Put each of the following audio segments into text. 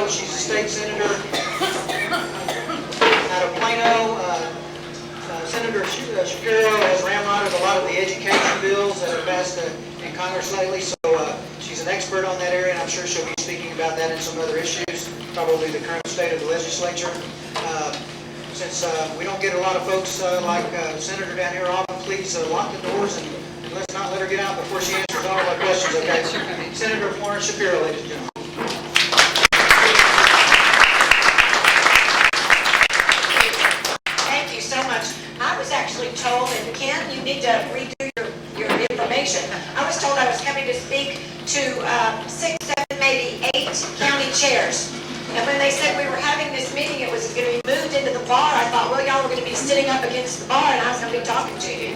Shapiro. She's a state senator out of Plano. Senator Shapiro has ramrodded a lot of the education bills that have passed in Congress lately, so she's an expert on that area, and I'm sure she'll be speaking about that and some other issues, probably the current state of the legislature. Since we don't get a lot of folks like Senator down here often, please lock the doors and let's not let her get out before she answers all of our questions, okay? Senator Florence Shapiro, ladies and gentlemen. Thank you so much. I was actually told, and Ken, you need to redo your information. I was told I was coming to speak to 6, 7, maybe 8 county chairs. And when they said we were having this meeting, it was going to be moved into the bar, I thought, well, y'all were going to be sitting up against the bar and I was going to be talking to you.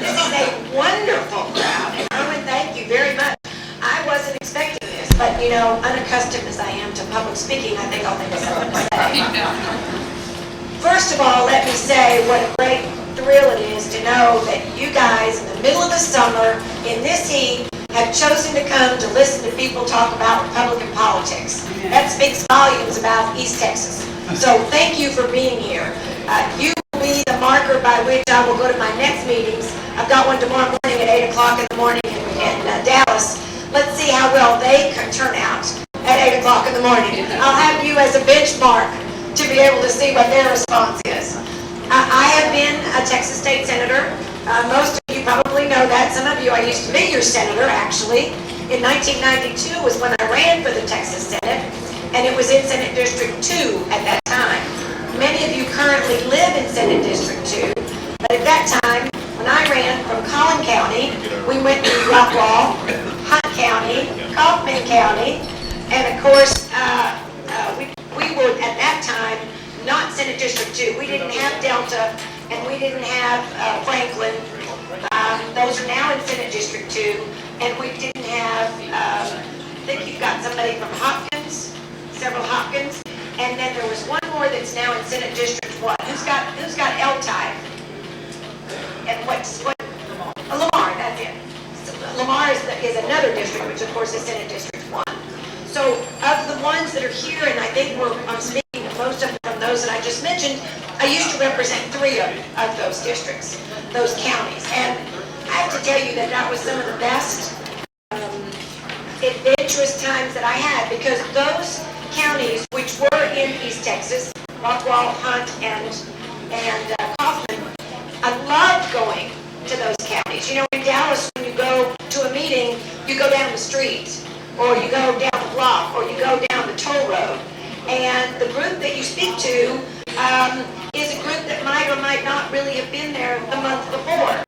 This is a wonderful crowd, and Erwin, thank you very much. I wasn't expecting this, but you know, unaccustomed as I am to public speaking, I think I'll think of something to say. First of all, let me say what a great thrill it is to know that you guys in the middle of the summer, in this heat, have chosen to come to listen to people talk about Republican politics. That speaks volumes about East Texas. So thank you for being here. You will be the marker by which I will go to my next meetings. I've got one tomorrow morning at 8 o'clock in the morning in Dallas. Let's see how well they can turn out at 8 o'clock in the morning. I'll have you as a benchmark to be able to see what their response is. I have been a Texas state senator. Most of you probably know that. Some of you, I used to be your senator, actually. In 1992 was when I ran for the Texas Senate, and it was in Senate District 2 at that time. Many of you currently live in Senate District 2, but at that time, when I ran from Collin County, we went to Rockwall, Hunt County, Kaufman County, and of course, we were at that time not Senate District 2. We didn't have Delta, and we didn't have Franklin. Those are now in Senate District 2, and we didn't have, I think you've got somebody from Hopkins, several Hopkins, and then there was one more that's now in Senate District 1. Who's got L-type? And what's Lamar, that's it. So Lamar is another district, which of course is Senate District 1. So of the ones that are here, and I think I'm speaking to most of them from those that I just mentioned, I used to represent 3 of those districts, those counties. And I have to tell you that that was some of the best adventurous times that I had, because those counties, which were in East Texas, Rockwall, Hunt, and Kaufman, I loved going to those counties. You know, in Dallas, when you go to a meeting, you go down the street, or you go down the block, or you go down the toll road. And the group that you speak to is a group that might or might not really have been there the month before.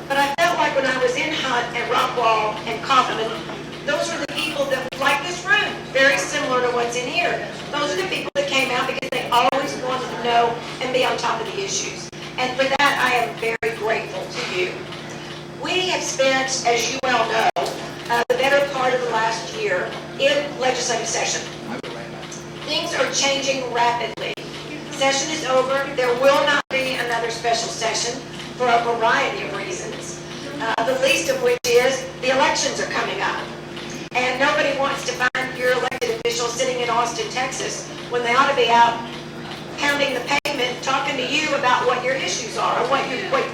But I felt like when I was in Hunt and Rockwall and Kaufman, those were the people that, like this room, very similar to what's in here. Those are the people that came out because they always wanted to know and be on top of the issues. And for that, I am very grateful to you. We have spent, as you well know, the better part of the last year in legislative session. Things are changing rapidly. Session is over. There will not be another special session for a variety of reasons. The least of which is the elections are coming up. And nobody wants to find your elected officials sitting in Austin, Texas, when they ought to be out pounding the pavement, talking to you about what your issues are or what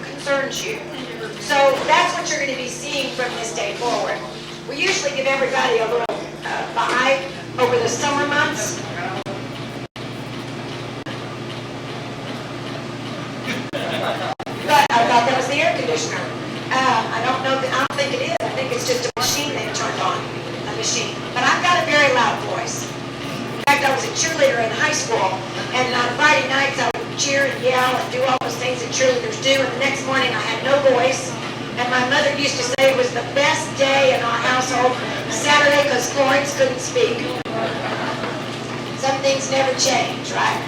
concerns you. So that's what you're going to be seeing from this day forward. We usually give everybody a little vibe over the summer months. But I thought that was the air conditioner. I don't think it is. I think it's just a machine they turned on. A machine. But I've got a very loud voice. In fact, I was a cheerleader in high school, and on Friday nights I would cheer and yell and do all those things that cheerleaders do, and the next morning I had no voice. And my mother used to say it was the best day in our household, Saturday, because Florence couldn't speak. Some things never change, right?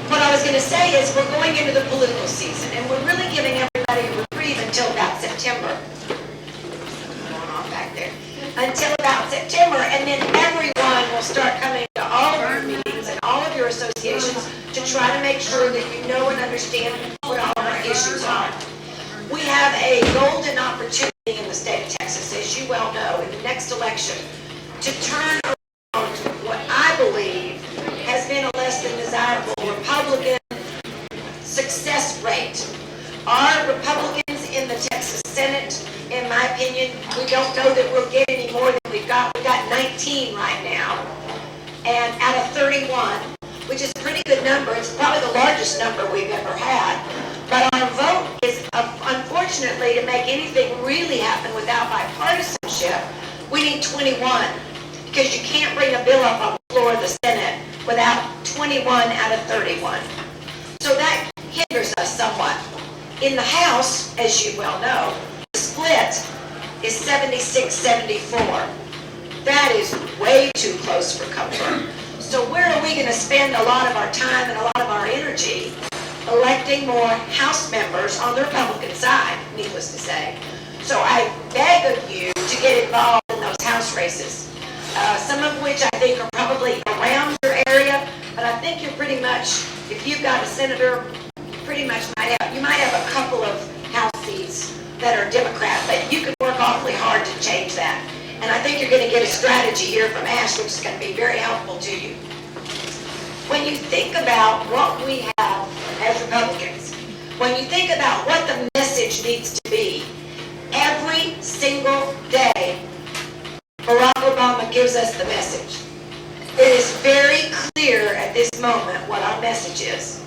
What I was going to say is we're going into the political season, and we're really giving everybody a reprieve until about September. Going on back there. Until about September, and then everyone will start coming to all of your meetings and all of your associations to try to make sure that you know and understand what all of our issues are. We have a golden opportunity in the state of Texas, as you well know, in the next election, to turn around what I believe rate. Our Republicans in the Texas Senate, in my opinion, we don't know that we'll get any more than we've got. We've got 19 right now, and out of 31, which is a pretty good number. It's probably the largest number we've ever had. But our vote is, unfortunately, to make anything really happen without bipartisanship, we need 21, because you can't bring a bill up on the floor of the Senate without 21 out of 31. So that hinders us somewhat. In the House, as you well know, the split is 76-74. That is way too close for comfort. So where are we going to spend a lot of our time and a lot of our energy electing more House members on the Republican side, needless to say? So I beg of you to get involved in those House races, some of which I think are probably around your area, but I think you're pretty much, if you've got a senator, pretty much you might have a couple of House seats that are Democrat, but you can work awfully hard to change that. And I think you're going to get a strategy here from Ash, which is going to be very helpful to you. When you think about what we have as Republicans, when you think about what the message needs to be, every single day, Barack Obama gives us the message. It is very clear at this moment what our message is.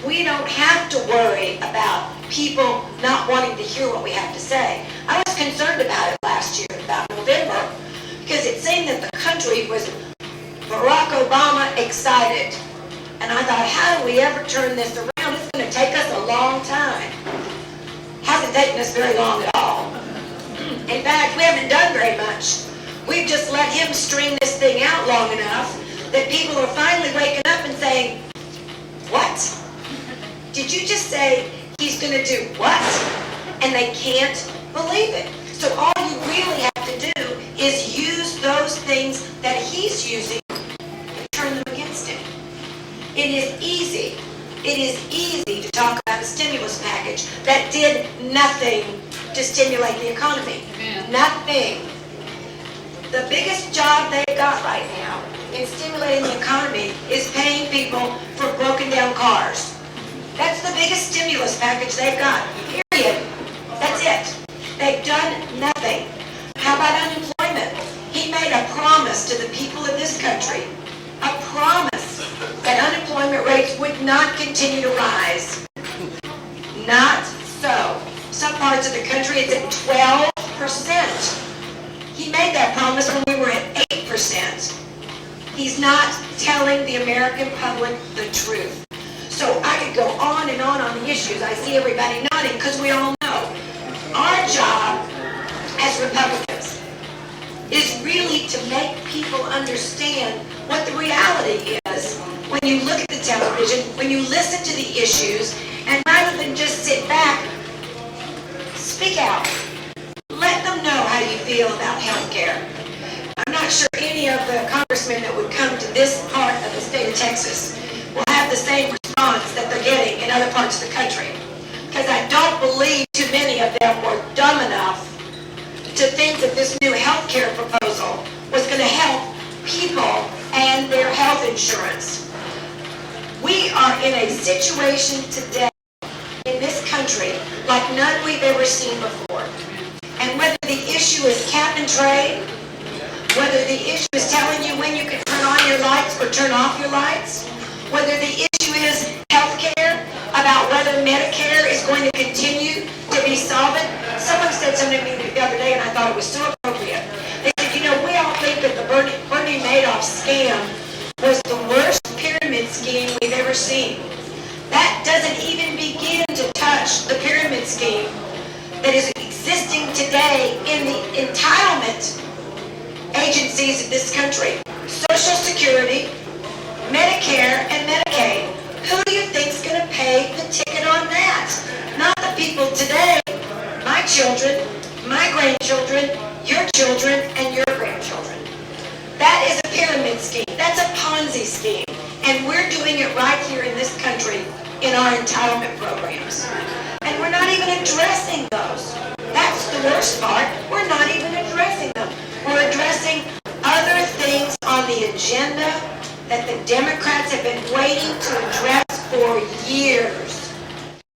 We don't have to worry about people not wanting to hear what we have to say. I was concerned about it last year, about November, because it seemed that the country was Barack Obama excited. And I thought, how do we ever turn this around? It's going to take us a long time. Hasn't taken us very long at all. In fact, we haven't done very much. We've just let him string this thing out long enough that people are finally waking up and saying, what? Did you just say he's going to do what? And they can't believe it. So all you really have to do is use those things that he's using and turn them against him. It is easy. It is easy to talk about a stimulus package that did nothing to stimulate the economy. Yeah. Nothing. The biggest job they've got right now in stimulating the economy is paying people for broken down cars. That's the biggest stimulus package they've got, period. That's it. They've done nothing. How about unemployment? He made a promise to the people of this country, a promise that unemployment rates would not continue to rise. Not so. Some parts of the country it's at 12%. He made that promise when we were at 8%. He's not telling the American public the truth. So I could go on and on the issues. I see everybody nodding because we all know. Our job as Republicans is really to make people understand what the reality is when you look at the television, when you listen to the issues, and rather than just sit back, speak out. Let them know how you feel about health care. I'm not sure any of the congressmen that would come to this part of the state of Texas will have the same response that they're getting in other parts of the country. Because I don't believe too many of them were dumb enough to think that this new health care proposal was going to help people and their health insurance. We are in a situation today in this country like none we've ever seen before. And whether the issue is cap and trade, whether the issue is telling you when you can turn on your lights or turn off your lights, whether the issue is health care, about whether Medicare is going to continue to be solvent. Someone said something to me the other day and I thought it was so appropriate. They said, you know, we all think that the Bernie Madoff scam was the worst pyramid scheme we've ever seen. That doesn't even begin to touch the pyramid scheme that is existing today in the entitlement agencies of this country. Social Security, Medicare, and Medicaid. Who do you think's going to pay the ticket on that? Not the people today. My children, my grandchildren, your children, and your grandchildren. That is a pyramid scheme. That's a Ponzi scheme. And we're doing it right here in this country in our entitlement programs. And we're not even addressing those. That's the worst part. We're not even addressing them. We're addressing other things on the agenda that the Democrats have been waiting to address for years.